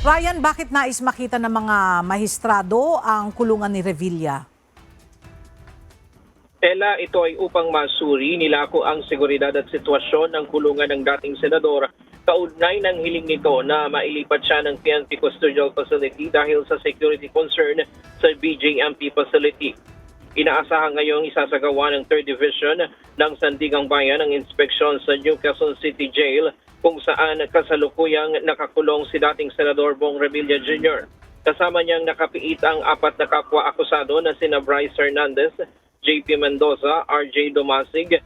Ryan, bakit nais makita ng mga mahistrado ang kulungan ni Revilla? Ella, ito ay upang masuri nilako ang seguridad at sitwasyon ng kulungan ng dating senador kaugnay ng hiling nito na mailipat siya ng PNP Custodial Facility dahil sa security concern sa BJMP facility. Inaasahan ngayong isasagawa ng 3rd Division ng Sandigang Bayan ang inspeksyon sa New Quezon City Jail kung saan kasalukuyang nakakulong si dating Senador Bong Revilla Jr. Kasama niyang nakapiit ang 4 na kapwa-akusado na sina Bryce Hernandez, JP Mendoza, RJ Domasig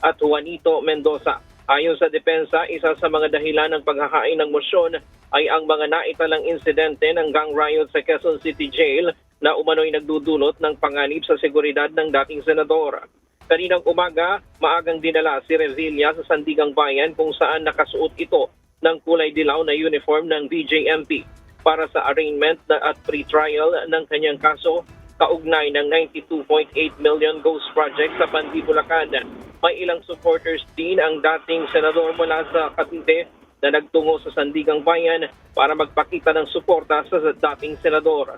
at Juanito Mendoza. Ayon sa depensa, isa sa mga dahilan ng paghahain ng mosyon ay ang mga naitalang insidente ng gang riot sa Quezon City Jail na umano'y nagdudulot ng panganib sa seguridad ng dating senador. Kaninang umaga, maagang dinala si Revilla sa Sandigang Bayan kung saan nakasuot ito ng kulay dilaw na uniform ng BJMP para sa arraignment at pre-trial ng kanyang kaso kaugnay ng 92.8 million Ghost Project sa Pandi, Bulacan. May ilang supporters din ang dating senador mula sa Cavite na nagtungo sa Sandigang Bayan para magpakita ng suporta sa dating senador.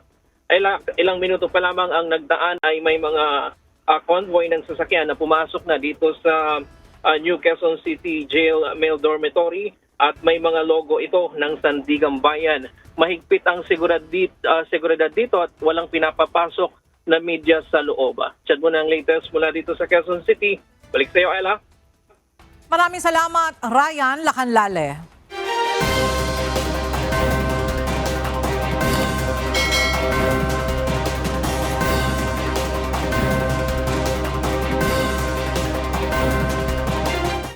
Ilang minuto pa lamang ang nagdaan ay may mga convoy ng sasakyan na pumasok na dito sa New Quezon City Jail Male Dormitory at may mga logo ito ng Sandigang Bayan. Mahigpit ang seguridad dito at walang pinapapasok na media sa loob. Chat mo na ang latest mula dito sa Quezon City. Balik sa iyo, Ella. Maraming salamat, Ryan Lacanlale.